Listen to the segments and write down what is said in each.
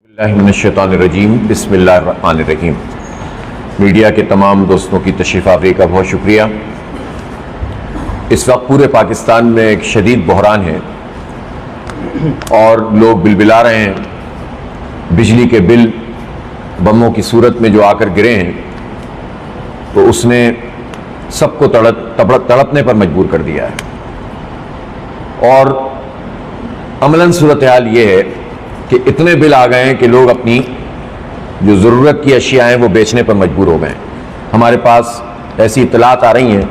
اللہ من الشیطان الرجیم بسم اللہ الرحمن الرحیم۔ میڈیا کے تمام دوستوں کی تشریف آوری کا بہت شکریہ۔ اس وقت پورے پاکستان میں ایک شدید بحران ہے اور لوگ بلبلا رہے ہیں۔ بجلی کے بل بموں کی صورت میں جو آ کر گرے ہیں تو اس نے سب کو تڑپنے پر مجبور کر دیا ہے، اور عملاً صورتحال یہ ہے کہ اتنے بل آ گئے ہیں کہ لوگ اپنی جو ضرورت کی اشیاء ہیں وہ بیچنے پر مجبور ہو گئے ہیں۔ ہمارے پاس ایسی اطلاعات آ رہی ہیں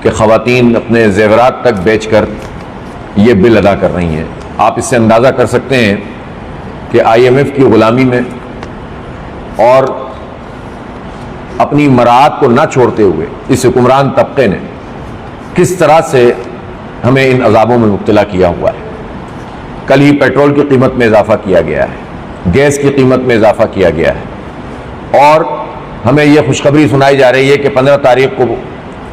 کہ خواتین اپنے زیورات تک بیچ کر یہ بل ادا کر رہی ہیں۔ آپ اس سے اندازہ کر سکتے ہیں کہ IMF کی غلامی میں اور اپنی مراعات کو نہ چھوڑتے ہوئے اس حکمران طبقے نے کس طرح سے ہمیں ان عذابوں میں مبتلا کیا ہوا ہے۔ کل ہی پیٹرول کی قیمت میں اضافہ کیا گیا ہے، گیس کی قیمت میں اضافہ کیا گیا ہے، اور ہمیں یہ خوشخبری سنائی جا رہی ہے کہ 15 تاریخ کو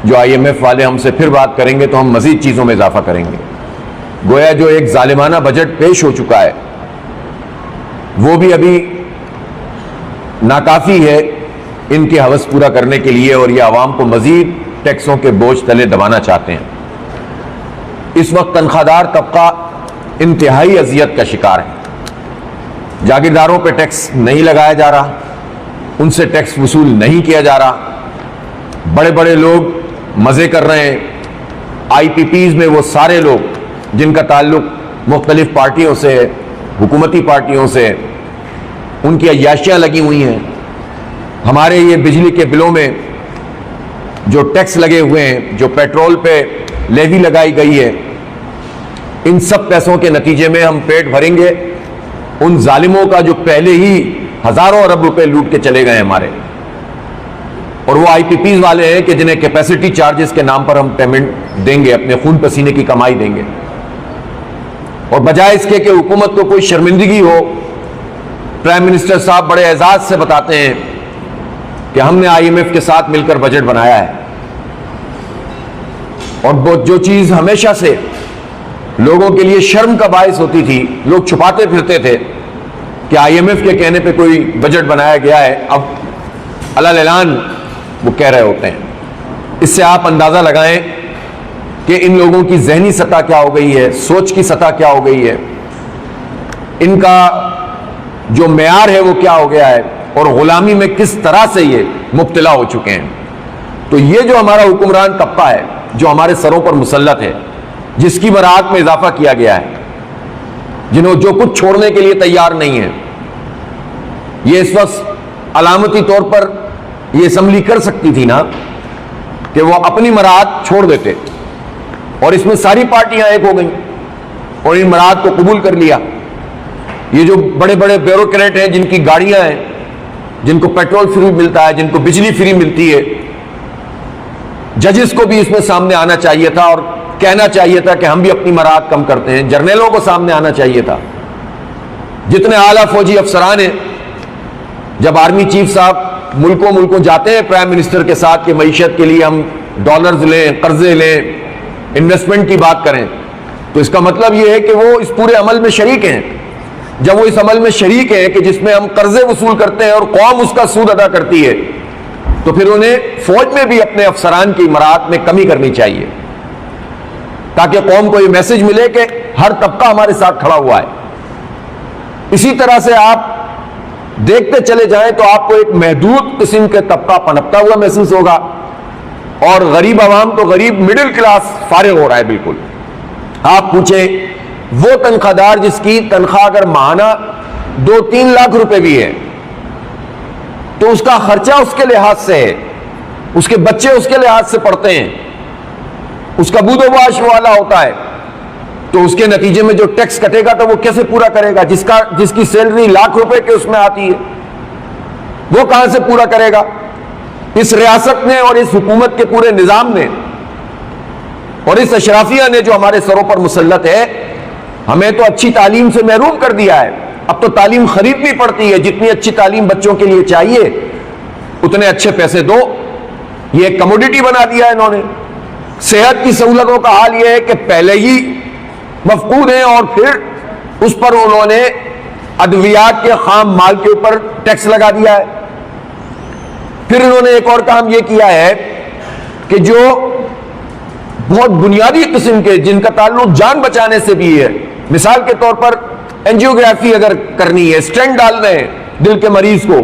جو IMF والے ہم سے پھر بات کریں گے تو ہم مزید چیزوں میں اضافہ کریں گے۔ گویا جو ایک ظالمانہ بجٹ پیش ہو چکا ہے وہ بھی ابھی ناکافی ہے ان کے ہوس پورا کرنے کے لیے، اور یہ عوام کو مزید ٹیکسوں کے بوجھ تلے دبانا چاہتے ہیں۔ اس وقت تنخواہ دار طبقہ انتہائی اذیت کا شکار ہے۔ جاگیرداروں پہ ٹیکس نہیں لگایا جا رہا، ان سے ٹیکس وصول نہیں کیا جا رہا، بڑے بڑے لوگ مزے کر رہے ہیں۔ IPPs میں وہ سارے لوگ جن کا تعلق مختلف پارٹیوں سے، حکومتی پارٹیوں سے، ان کی عیاشیاں لگی ہوئی ہیں۔ ہمارے یہ بجلی کے بلوں میں جو ٹیکس لگے ہوئے ہیں، جو پیٹرول پہ لیوی لگائی گئی ہے، ان سب پیسوں کے نتیجے میں ہم پیٹ بھریں گے ان ظالموں کا جو پہلے ہی ہزاروں ارب روپے لوٹ کے چلے گئے ہمارے، اور وہ IPPs والے ہیں کہ جنہیں کیپیسٹی چارجز کے نام پر ہم پیمنٹ دیں گے، اپنے خون پسینے کی کمائی دیں گے، اور بجائے اس کے کہ حکومت کو کوئی شرمندگی ہو، پرائم منسٹر صاحب بڑے اعزاز سے بتاتے ہیں کہ ہم نے IMF کے ساتھ مل کر بجٹ بنایا ہے، اور جو چیز ہمیشہ سے لوگوں کے لیے شرم کا باعث ہوتی تھی، لوگ چھپاتے پھرتے تھے کہ IMF کے کہنے پہ کوئی بجٹ بنایا گیا ہے، اب علل اعلان وہ کہہ رہے ہوتے ہیں۔ اس سے آپ اندازہ لگائیں کہ ان لوگوں کی ذہنی سطح کیا ہو گئی ہے، سوچ کی سطح کیا ہو گئی ہے، ان کا جو معیار ہے وہ کیا ہو گیا ہے، اور غلامی میں کس طرح سے یہ مبتلا ہو چکے ہیں۔ تو یہ جو ہمارا حکمران طبقہ ہے جو ہمارے سروں پر مسلط ہے، جس کی مراعات میں اضافہ کیا گیا ہے، جنہوں جو کچھ چھوڑنے کے لیے تیار نہیں ہے، یہ اس وقت علامتی طور پر یہ اسمبلی کر سکتی تھی نا کہ وہ اپنی مراعات چھوڑ دیتے، اور اس میں ساری پارٹیاں ایک ہو گئیں اور ان مراعات کو قبول کر لیا۔ یہ جو بڑے بڑے بیوروکریٹ ہیں جن کی گاڑیاں ہیں، جن کو پیٹرول فری ملتا ہے، جن کو بجلی فری ملتی ہے، ججز کو بھی اس میں سامنے آنا چاہیے تھا اور کہنا چاہیے تھا کہ ہم بھی اپنی مراعات کم کرتے ہیں۔ جرنیلوں کو سامنے آنا چاہیے تھا، جتنے اعلیٰ فوجی افسران ہیں۔ جب آرمی چیف صاحب ملکوں جاتے ہیں پرائم منسٹر کے ساتھ کہ معیشت کے لیے ہم ڈالرز لیں، قرضے لیں، انویسٹمنٹ کی بات کریں، تو اس کا مطلب یہ ہے کہ وہ اس پورے عمل میں شریک ہیں۔ جب وہ اس عمل میں شریک ہیں کہ جس میں ہم قرضے وصول کرتے ہیں اور قوم اس کا سود ادا کرتی ہے، تو پھر انہیں فوج میں بھی اپنے افسران کی مراعات میں کمی کرنی چاہیے، تاکہ قوم کو یہ میسج ملے کہ ہر طبقہ ہمارے ساتھ کھڑا ہوا ہے۔ اسی طرح سے آپ دیکھتے چلے جائیں تو آپ کو ایک محدود قسم کے طبقہ پنپتا ہوا محسوس ہوگا، اور غریب عوام تو غریب مڈل کلاس فارغ ہو رہا ہے بالکل۔ آپ پوچھیں وہ تنخواہ دار جس کی تنخواہ اگر ماہانہ 2-3 لاکھ روپے بھی ہے تو اس کا خرچہ اس کے لحاظ سے ہے، اس کے بچے اس کے لحاظ سے پڑھتے ہیں، اس کا بود و باش والا ہوتا ہے، تو اس کے نتیجے میں جو ٹیکس کٹے گا تو وہ کیسے پورا کرے گا؟ جس کی سیلری لاکھ روپے کے اس میں آتی ہے، وہ کہاں سے پورا کرے گا؟ اس ریاست نے اور اس حکومت کے پورے نظام نے اور اس اشرافیہ نے جو ہمارے سروں پر مسلط ہے، ہمیں تو اچھی تعلیم سے محروم کر دیا ہے۔ اب تو تعلیم خریدنی پڑتی ہے، جتنی اچھی تعلیم بچوں کے لیے چاہیے اتنے اچھے پیسے دو، یہ ایک کموڈیٹی بنا دیا ہے انہوں نے۔ صحت کی سہولتوں کا حال یہ ہے کہ پہلے ہی مفقود ہیں، اور پھر اس پر انہوں نے ادویات کے خام مال کے اوپر ٹیکس لگا دیا ہے. پھر انہوں نے ایک اور کام یہ کیا ہے کہ جو بہت بنیادی قسم کے جن کا تعلق جان بچانے سے بھی ہے، مثال کے طور پر اینجیوگرافی اگر کرنی ہے، اسٹینٹ ڈالنا ہے دل کے مریض کو،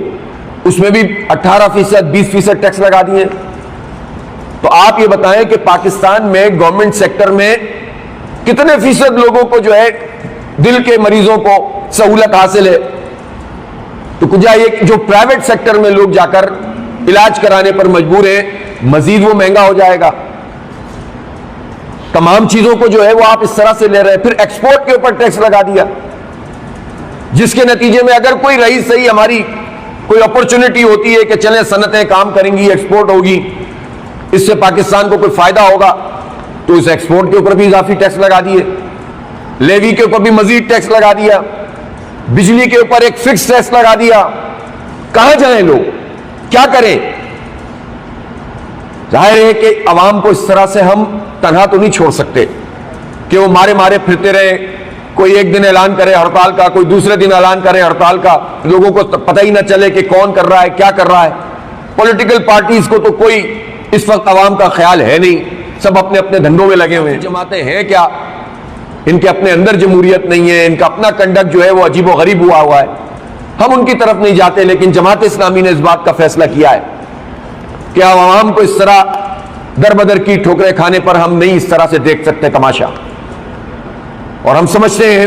اس میں بھی 18%، 20% ٹیکس لگا دیے. تو آپ یہ بتائیں کہ پاکستان میں گورنمنٹ سیکٹر میں کتنے فیصد لوگوں کو جو ہے دل کے مریضوں کو سہولت حاصل ہے؟ تو کجا یہ جو پرائیویٹ سیکٹر میں لوگ جا کر علاج کرانے پر مجبور ہیں، مزید وہ مہنگا ہو جائے گا. تمام چیزوں کو جو ہے وہ آپ اس طرح سے لے رہے ہیں. پھر ایکسپورٹ کے اوپر ٹیکس لگا دیا، جس کے نتیجے میں اگر کوئی رئیس صحیح ہماری کوئی اپرچونٹی ہوتی ہے کہ چلیں صنعتیں کام کریں گی، ایکسپورٹ ہوگی، اس سے پاکستان کو کوئی فائدہ ہوگا، تو اس ایکسپورٹ کے اوپر بھی اضافی ٹیکس لگا دیے، لیوی کے اوپر بھی مزید ٹیکس لگا دیا، بجلی کے اوپر ایک فکس ٹیکس لگا دیا. کہاں جائیں لوگ؟ کیا کریں؟ ظاہر ہے کہ عوام کو اس طرح سے ہم تنہا تو نہیں چھوڑ سکتے کہ وہ مارے مارے پھرتے رہے. کوئی ایک دن اعلان کرے ہڑتال کا، کوئی دوسرے دن اعلان کرے ہڑتال کا، لوگوں کو پتہ ہی نہ چلے کہ کون کر رہا ہے، کیا کر رہا ہے. پولیٹیکل پارٹیز کو تو کوئی اس وقت عوام کا خیال ہے نہیں، سب اپنے اپنے دھندوں میں لگے ہوئے ہیں. جماعتیں ہیں کیا؟ ان کے اپنے اندر جمہوریت نہیں ہے، ان کا اپنا کنڈکٹ جو ہے وہ عجیب و غریب ہوا ہے. ہم ان کی طرف نہیں جاتے، لیکن جماعت اسلامی نے اس بات کا فیصلہ کیا ہے کہ عوام کو اس طرح در بدر کی ٹھوکریں کھانے پر ہم نہیں اس طرح سے دیکھ سکتے تماشا. اور ہم سمجھتے ہیں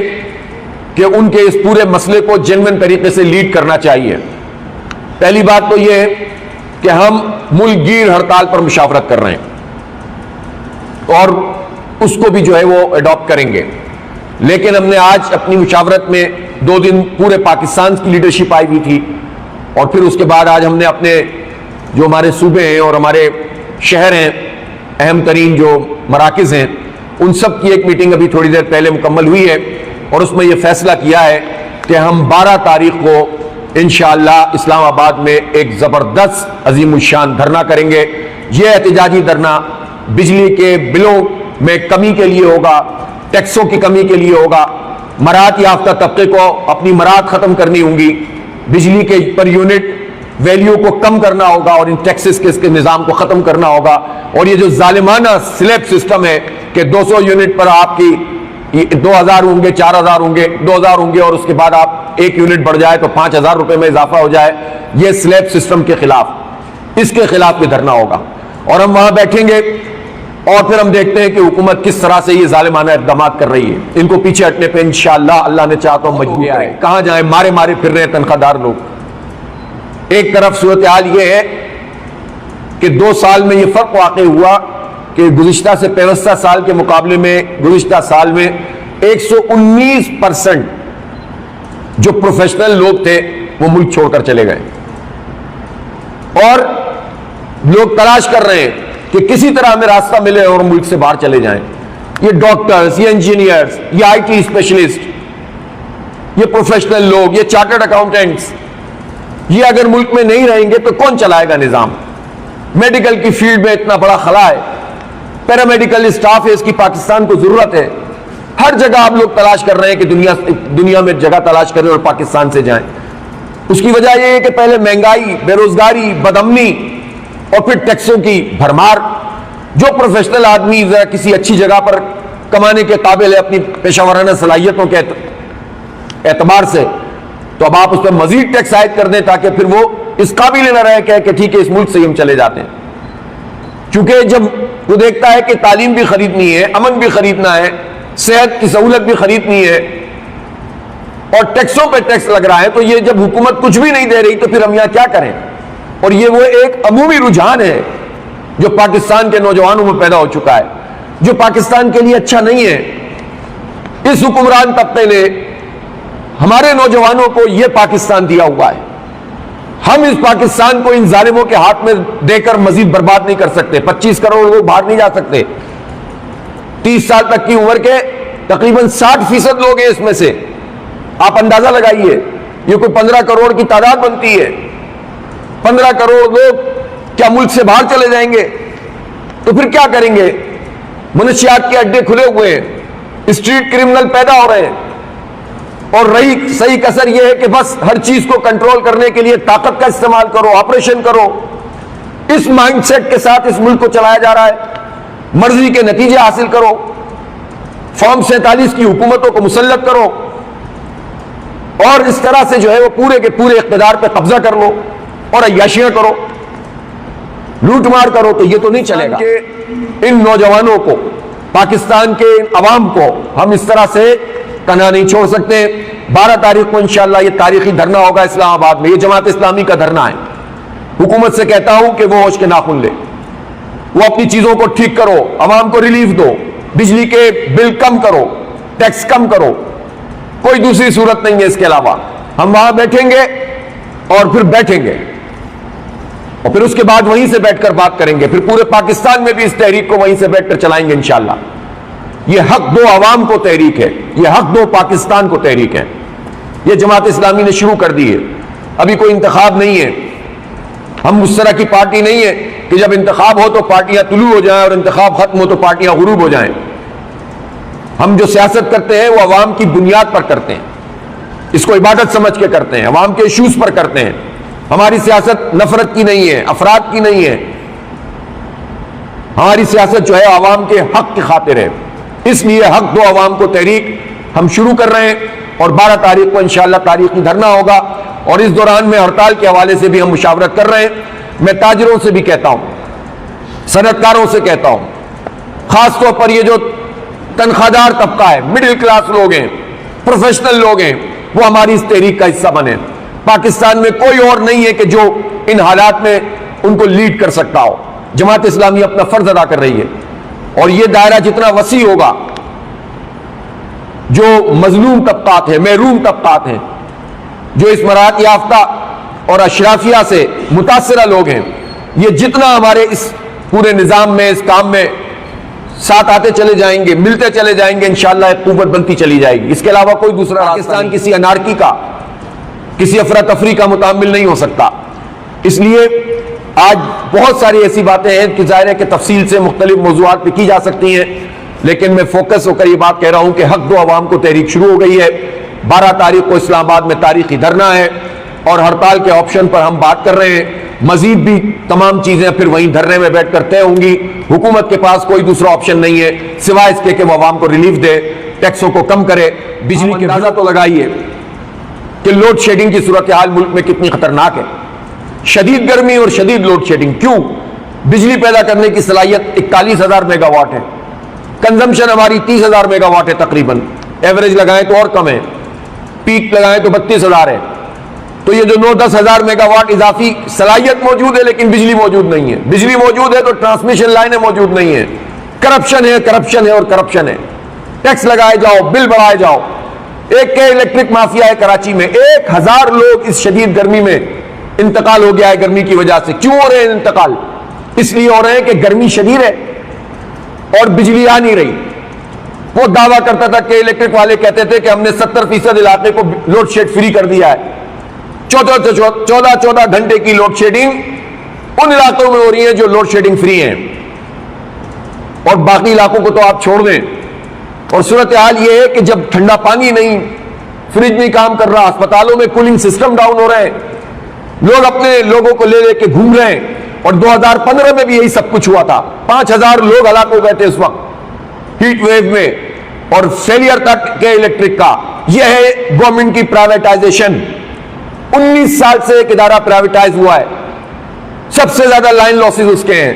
کہ ان کے اس پورے مسئلے کو جینوئن طریقے سے لیڈ کرنا چاہیے. پہلی بات تو یہ ہے کہ ہم ملک گیر ہڑتال پر مشاورت کر رہے ہیں اور اس کو بھی جو ہے وہ اڈاپٹ کریں گے. لیکن ہم نے آج اپنی مشاورت میں 2 دن پورے پاکستان کی لیڈرشپ آئی ہوئی تھی، اور پھر اس کے بعد آج ہم نے اپنے جو ہمارے صوبے ہیں اور ہمارے شہر ہیں، اہم ترین جو مراکز ہیں، ان سب کی ایک میٹنگ ابھی تھوڑی دیر پہلے مکمل ہوئی ہے، اور اس میں یہ فیصلہ کیا ہے کہ ہم 12 تاریخ کو انشاءاللہ اسلام آباد میں ایک زبردست عظیم الشان دھرنا کریں گے. یہ احتجاجی دھرنا بجلی کے بلوں میں کمی کے لیے ہوگا، ٹیکسوں کی کمی کے لیے ہوگا، مراعات یافتہ طبقے کو اپنی مراعات ختم کرنی ہوں گی، بجلی کے پر یونٹ ویلیو کو کم کرنا ہوگا اور ان ٹیکسز کے اس کے نظام کو ختم کرنا ہوگا. اور یہ جو ظالمانہ سلیب سسٹم ہے کہ 200 یونٹ پر آپ کی 2000 ہوں گے، 4000 ہوں گے، 2000 ہوں گے، اور اس کے بعد آپ 1 یونٹ بڑھ جائے تو 5000 روپے میں اضافہ ہو جائے، یہ سلیب سسٹم کے خلاف، اس کے خلاف بھی دھرنا ہوگا. اور ہم وہاں بیٹھیں گے اور پھر ہم دیکھتے ہیں کہ حکومت کس طرح سے یہ ظالمانہ اقدامات کر رہی ہے. ان کو پیچھے ہٹنے پہ انشاءاللہ اللہ نے چاہا تو مجبور ہے. کہاں جائیں؟ مارے مارے پھر رہے ہیں تنخواہ دار لوگ. ایک طرف صورتحال یہ ہے کہ 2 سال میں یہ فرق واقع ہوا کہ گزشتہ سے 65 سال کے مقابلے میں گزشتہ سال میں 119% جو پروفیشنل لوگ تھے وہ ملک چھوڑ کر چلے گئے، اور لوگ تلاش کر رہے ہیں کہ کسی طرح ہمیں راستہ ملے اور ملک سے باہر چلے جائیں. یہ ڈاکٹرز، یہ انجینئرز، یہ آئی ٹی اسپیشلسٹ، یہ پروفیشنل لوگ، یہ چارٹرڈ اکاؤنٹنٹس، یہ اگر ملک میں نہیں رہیں گے تو کون چلائے گا نظام؟ میڈیکل کی فیلڈ میں اتنا بڑا خلا ہے، پیرامیڈیکل اسٹاف ہے، اس کی پاکستان کو ضرورت ہے. ہر جگہ آپ لوگ تلاش کر رہے ہیں کہ دنیا میں جگہ تلاش کریں اور پاکستان سے جائیں. اس کی وجہ یہ ہے کہ پہلے مہنگائی، بے روزگاری، بدامنی اور پھر ٹیکسوں کی بھرمار. جو پروفیشنل آدمی ذرا کسی اچھی جگہ پر کمانے کے قابل ہے اپنی پیشہ ورانہ صلاحیتوں کے اعتبار سے، تو اب آپ اس پہ مزید ٹیکس عائد کر دیں تاکہ پھر وہ اس قابل نہ رہے کہ ٹھیک ہے اس ملک سے ہم چلے جاتے ہیں. چونکہ جب وہ دیکھتا ہے کہ تعلیم بھی خریدنی ہے، امن بھی خریدنا ہے، صحت کی سہولت بھی خریدنی ہے، اور ٹیکسوں پہ ٹیکس لگ رہا ہے، تو یہ جب حکومت کچھ بھی نہیں دے رہی تو پھر ہم یہاں کیا کریں؟ اور یہ وہ ایک عمومی رجحان ہے جو پاکستان کے نوجوانوں میں پیدا ہو چکا ہے، جو پاکستان کے لیے اچھا نہیں ہے. اس حکمران طبقے نے ہمارے نوجوانوں کو یہ پاکستان دیا ہوا ہے. ہم اس پاکستان کو ان ظالموں کے ہاتھ میں دے کر مزید برباد نہیں کر سکتے. 25 کروڑ لوگ باہر نہیں جا سکتے. 30 سال تک کی عمر کے تقریباً 60% لوگ ہیں اس میں سے. آپ اندازہ لگائیے، یہ کوئی 15 کروڑ کی تعداد بنتی ہے. 15 کروڑ لوگ کیا ملک سے باہر چلے جائیں گے؟ تو پھر کیا کریں گے؟ منشیات کے اڈے کھلے ہوئے ہیں، اسٹریٹ کرمنل پیدا ہو رہے ہیں. اور رہی صحیح کسر یہ ہے کہ بس ہر چیز کو کنٹرول کرنے کے لیے طاقت کا استعمال کرو، آپریشن کرو، اس مائنڈ سیٹ کے ساتھ اس ملک کو چلایا جا رہا ہے۔ مرضی کے نتیجے حاصل کرو، فارم 47 کی حکومتوں کو مسلط کرو، اور اس طرح سے جو ہے وہ پورے کے پورے اقتدار پہ قبضہ کر لو اور عیاشیاں کرو، لوٹ مار کرو، تو یہ تو نہیں چلے گا کہ ان نوجوانوں کو، پاکستان کے عوام کو ہم اس طرح سے تنہا نہیں چھوڑ سکتے۔ 12 تاریخ کو انشاءاللہ یہ تاریخی دھرنا ہوگا اسلام آباد میں، یہ جماعت اسلامی کا دھرنا ہے۔ حکومت سے کہتا ہوں کہ وہ ہوش کے ناخن لے، وہ اپنی چیزوں کو ٹھیک کرو، عوام کو ریلیف دو، بجلی کے بل کم کرو، ٹیکس کم کرو، کوئی دوسری صورت نہیں ہے اس کے علاوہ۔ ہم وہاں بیٹھیں گے اور پھر بیٹھیں گے، اور پھر اس کے بعد وہیں سے بیٹھ کر بات کریں گے، پھر پورے پاکستان میں بھی اس تحریک کو وہیں سے بیٹھ کر چلائیں گے انشاءاللہ۔ یہ حق دو عوام کو تحریک ہے، یہ حق دو پاکستان کو تحریک ہے، یہ جماعت اسلامی نے شروع کر دی ہے۔ ابھی کوئی انتخاب نہیں ہے، ہم اس طرح کی پارٹی نہیں ہے کہ جب انتخاب ہو تو پارٹیاں طلوع ہو جائیں اور انتخاب ختم ہو تو پارٹیاں غروب ہو جائیں۔ ہم جو سیاست کرتے ہیں وہ عوام کی بنیاد پر کرتے ہیں، اس کو عبادت سمجھ کے کرتے ہیں، عوام کے ایشوز پر کرتے ہیں۔ ہماری سیاست نفرت کی نہیں ہے، افراد کی نہیں ہے، ہماری سیاست جو ہے عوام کے حق کی خاطر ہے۔ اس لیے حق دو عوام کو تحریک ہم شروع کر رہے ہیں، اور 12 تاریخ کو انشاءاللہ تاریخی دھرنا ہوگا، اور اس دوران میں ہڑتال کے حوالے سے بھی ہم مشاورت کر رہے ہیں۔ میں تاجروں سے بھی کہتا ہوں، صنعت کاروں سے کہتا ہوں، خاص طور پر یہ جو تنخواہ دار طبقہ ہے، مڈل کلاس لوگ ہیں، پروفیشنل لوگ ہیں، وہ ہماری اس تحریک کا حصہ بنے۔ پاکستان میں کوئی اور نہیں ہے کہ جو ان حالات میں ان کو لیڈ کر سکتا ہو۔ جماعت اسلامی اپنا فرض ادا کر رہی ہے، اور یہ دائرہ جتنا وسیع ہوگا، جو مظلوم طبقات ہیں، محروم طبقات ہیں، جو اس مراحت یافتہ اور اشرافیہ سے متاثرہ لوگ ہیں، یہ جتنا ہمارے اس پورے نظام میں، اس کام میں ساتھ آتے چلے جائیں گے، ملتے چلے جائیں گے، انشاءاللہ ایک قوت بنتی چلی جائے گی۔ اس کے علاوہ کوئی دوسرا پاکستان کسی انارکی کا، کسی افراتفری کا متعامل نہیں ہو سکتا۔ اس لیے آج بہت ساری ایسی باتیں ہیں کہ ظاہر ہے کہ تفصیل سے مختلف موضوعات پہ کی جا سکتی ہیں، لیکن میں فوکس ہو کر یہ بات کہہ رہا ہوں کہ حق دو عوام کو تحریک شروع ہو گئی ہے۔ 12 تاریخ کو اسلام آباد میں تاریخی دھرنا ہے، اور ہڑتال کے آپشن پر ہم بات کر رہے ہیں۔ مزید بھی تمام چیزیں پھر وہیں دھرنے میں بیٹھ کر طے ہوں گی۔ حکومت کے پاس کوئی دوسرا آپشن نہیں ہے سوائے اس کے کہ وہ عوام کو ریلیف دے، ٹیکسوں کو کم کرے، بجلی کے اندازہ تو لگائیے کہ لوڈ شیڈنگ کی صورتحال ملک میں کتنی خطرناک ہے۔ شدید گرمی اور شدید لوڈ شیڈنگ کیوں؟ بجلی پیدا کرنے کی صلاحیت 41,000 میگا واٹ ہے، کنزمپشن ہماری 30,000 میگا واٹ ہے تقریباً، ایوریج لگائیں تو اور کم ہے، پیک لگائیں تو 32,000 ہے۔ تو یہ جو 9-10 ہزار میگا واٹ اضافی صلاحیت موجود ہے، لیکن بجلی موجود نہیں ہے۔ بجلی موجود ہے تو ٹرانسمیشن لائنیں موجود نہیں ہیں، کرپشن ہے، کرپشن ہے اور کرپشن ہے۔ ٹیکس لگائے جاؤ، بل بڑھائے جاؤ۔ ایک کے الیکٹرک مافیا ہے کراچی میں، 1,000 لوگ اس شدید گرمی میں انتقال ہو گیا ہے گرمی کی وجہ سے۔ کیوں ہو رہے ہیں انتقال؟ اس لیے ہو رہے ہیں کہ گرمی شدید ہے اور بجلی آ نہیں رہی۔ وہ دعویٰ کرتا تھا کہ الیکٹرک والے کہتے تھے کہ ہم نے 70% علاقے کو لوڈ شیڈ فری کر دیا ہے۔ 14 گھنٹے کی لوڈ شیڈنگ ان علاقوں میں ہو رہی ہے جو لوڈ شیڈنگ فری ہیں، اور باقی علاقوں کو تو آپ چھوڑ دیں۔ اور صورتحال یہ ہے کہ جب ٹھنڈا پانی نہیں، فریج نہیں کام کر رہا، اسپتالوں میں کولنگ سسٹم ڈاؤن ہو رہے ہیں، لوگ اپنے لوگوں کو لے لے کے گھوم رہے ہیں۔ اور 2015 میں بھی یہی سب کچھ ہوا تھا، 5,000 لوگ ہلاک ہو گئے تھے اس وقت ہیٹ ویو میں، اور فیلئر تک کے الیکٹرک کا۔ یہ ہے گورنمنٹ کی پرائیویٹائزیشن۔ 19 سال سے ایک ادارہ پرائیویٹائز ہوا ہے، سب سے زیادہ لائن لاسز اس کے ہیں۔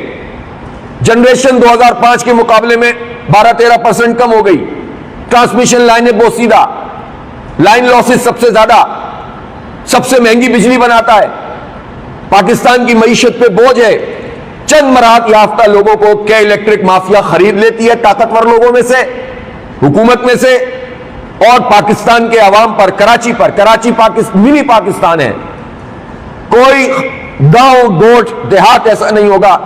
جنریشن 2005 کے مقابلے میں 12-13% کم ہو گئی، ٹرانسمیشن لائنیں بوسیدہ، لائن لاسز سب سے زیادہ، سب سے مہنگی بجلی بناتا ہے، پاکستان کی معیشت پہ بوجھ ہے۔ چند مراحت یافتہ لوگوں کو کیا الیکٹرک مافیا خرید لیتی ہے، طاقتور لوگوں میں سے، حکومت میں سے، اور پاکستان کے عوام پر، کراچی پر۔ کراچی منی پاکستان ہے، کوئی گاؤں گوٹھ دیہات ایسا نہیں ہوگا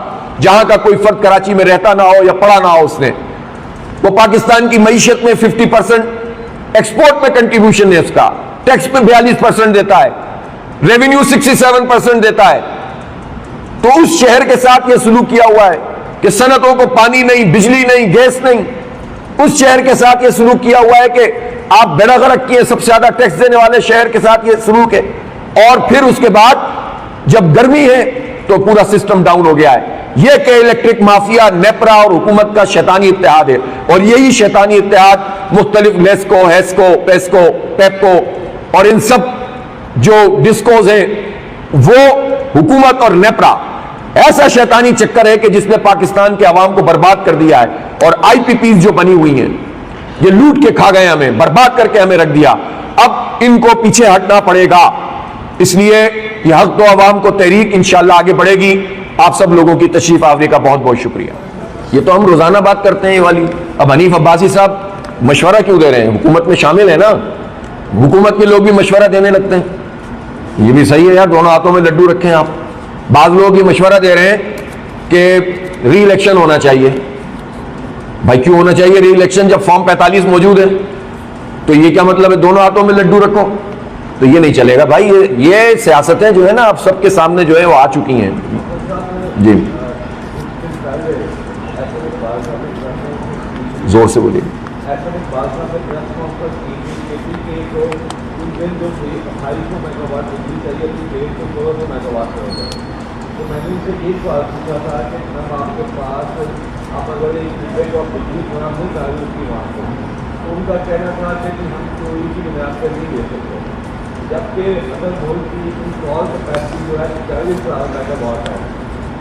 جہاں کا کوئی فرد کراچی میں رہتا نہ ہو یا پڑھا نہ ہو اس نے۔ وہ پاکستان کی معیشت میں 50% ایکسپورٹ میں کنٹریبیوشن ہے اس کا، ٹیکس پہ 42% دیتا ہے، ریونیو 67% دیتا ہے۔ تو اس شہر کے ساتھ یہ سلوک کیا ہوا ہے کہ صنعتوں کو پانی نہیں، بجلی نہیں، گیس نہیں۔ اس شہر کے ساتھ یہ سلوک کیا ہوا ہے کہ آپ بیڑا غرق کیے, سب سے زیادہ ٹیکس دینے والے شہر کے ساتھ یہ سلوک ہے, اور پھر اس کے بعد جب گرمی ہے تو پورا سسٹم ڈاؤن ہو گیا ہے. یہ کہ الیکٹرک مافیا, نیپرا اور حکومت کا شیطانی اتحاد ہے, اور یہی شیطانی اتحاد مختلف لیسکو, ہیسکو, پیسکو, پیپکو اور ان سب جو ڈسکوز ہیں, وہ حکومت اور نیپرا ایسا شیطانی چکر ہے کہ جس نے پاکستان کے عوام کو برباد کر دیا ہے. اور آئی پی پیز جو بنی ہوئی ہیں, یہ لوٹ کے کھا گئے, ہمیں برباد کر کے ہمیں رکھ دیا. اب ان کو پیچھے ہٹنا پڑے گا. اس لیے یہ حق تو عوام کو تحریک انشاءاللہ آگے بڑھے گی. آپ سب لوگوں کی تشریف آوری کا بہت بہت شکریہ. یہ تو ہم روزانہ بات کرتے ہیں یہ والی. اب حنیف عباسی صاحب مشورہ کیوں دے رہے ہیں؟ حکومت میں شامل ہے نا, حکومت کے لوگ بھی مشورہ دینے لگتے ہیں. یہ بھی صحیح ہے یار, دونوں ہاتھوں میں لڈو رکھیں آپ. بعض لوگ یہ مشورہ دے رہے ہیں کہ ری الیکشن ہونا چاہیے. بھائی کیوں ہونا چاہیے ری الیکشن جب فارم 45 موجود ہے؟ تو یہ کیا مطلب ہے دونوں ہاتھوں میں لڈو رکھو؟ تو یہ نہیں چلے گا بھائی. یہ سیاستیں جو ہے نا آپ سب کے سامنے جو ہے وہ آ چکی ہیں. جی زور سے بولیے. تو میں نے ان سے ایک بات پوچھا تھا کہ جب آپ کے پاس آپ اگر ایک ڈبیٹ اور بجلی فراہم نہیں کر رہی اس کی وہاں سے, تو ان کا کہنا تھا کہ ہم چوری کی بنیاد پر نہیں دے سکتے, جبکہ اگر ملک کی انسٹال کیپیسٹی جو ہے 40,000 میگا واٹ ہے.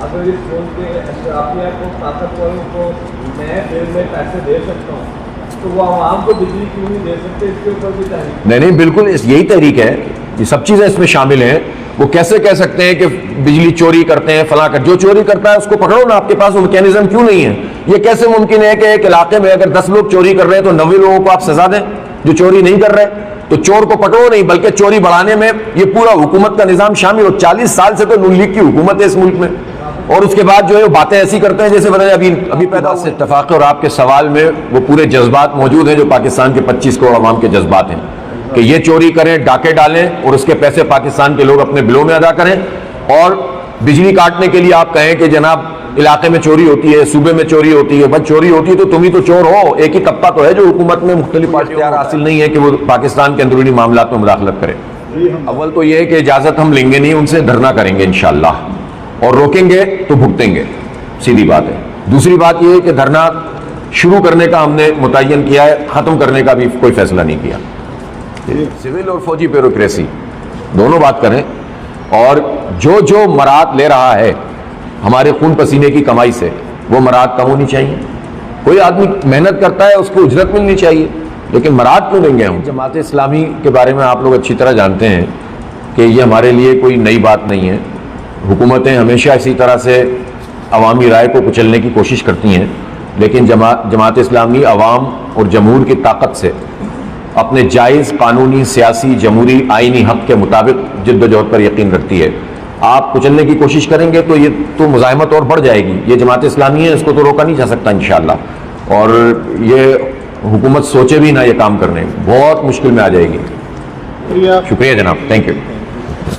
اگر اس ملک کے اشرافیہ کو, طاقتوروں کو میں بل میں پیسے دے سکتا ہوں تو وہ عوام کو بجلی کیوں نہیں دے سکتے؟ اس کے اوپر بھی تحریک. نہیں بالکل یہی تحریک ہے, یہ سب چیزیں اس میں شامل ہیں. وہ کیسے کہہ سکتے ہیں کہ بجلی چوری کرتے ہیں فلاں کر, جو چوری کرتا ہے اس کو پکڑو نا. آپ کے پاس وہ میکینزم کیوں نہیں ہے؟ یہ کیسے ممکن ہے کہ ایک علاقے میں اگر 10 لوگ چوری کر رہے ہیں تو 90 لوگوں کو آپ سزا دیں جو چوری نہیں کر رہے؟ تو چور کو پکڑو نہیں, بلکہ چوری بڑھانے میں یہ پورا حکومت کا نظام شامل ہو. 40 سال سے تو نون لیگ کی حکومت ہے اس ملک میں, اور اس کے بعد جو ہے وہ باتیں ایسی کرتے ہیں جیسے بتائیں ابھی پیدا سے اتفاق. اور آپ کے سوال میں وہ پورے جذبات موجود ہیں جو پاکستان کے 25 کروڑ عوام کے جذبات ہیں کہ یہ چوری کریں, ڈاکے ڈالیں اور اس کے پیسے پاکستان کے لوگ اپنے بلوں میں ادا کریں. اور بجلی کاٹنے کے لیے آپ کہیں کہ جناب علاقے میں چوری ہوتی ہے, صوبے میں چوری ہوتی ہے. بس چوری ہوتی ہے تو تم ہی تو چور ہو. ایک ہی طبقہ تو ہے جو حکومت میں مختلف اختیار حاصل نہیں ہے کہ وہ پاکستان کے اندرونی معاملات میں مداخلت کرے. اول تو یہ ہے کہ اجازت ہم لیں گے نہیں ان سے, دھرنا کریں گے انشاءاللہ, اور روکیں گے تو بھگتیں گے, سیدھی بات ہے. دوسری بات یہ ہے کہ دھرنا شروع کرنے کا ہم نے متعین کیا ہے, ختم کرنے کا بھی کوئی فیصلہ نہیں کیا. سول اور فوجی بیوروکریسی دونوں بات کریں, اور جو مراد لے رہا ہے ہمارے خون پسینے کی کمائی سے وہ مراد کم ہونی چاہیے. کوئی آدمی محنت کرتا ہے اس کو اجرت ملنی چاہیے, لیکن مراد کیوں دیں گے ہم؟ جماعت اسلامی کے بارے میں آپ لوگ اچھی طرح جانتے ہیں کہ یہ ہمارے لیے کوئی نئی بات نہیں ہے. حکومتیں ہمیشہ اسی طرح سے عوامی رائے کو کچلنے کی کوشش کرتی ہیں, لیکن جماعت اسلامی عوام اور جمہور کی طاقت سے اپنے جائز قانونی سیاسی جمہوری آئینی حق کے مطابق جد و جہد پر یقین رکھتی ہے. آپ کچلنے کی کوشش کریں گے تو یہ تو مزاحمت اور بڑھ جائے گی. یہ جماعت اسلامی ہے, اس کو تو روکا نہیں جا سکتا انشاءاللہ, اور یہ حکومت سوچے بھی نہ یہ کام کرنے, بہت مشکل میں آ جائے گی. شکریہ جناب, تھینک یو.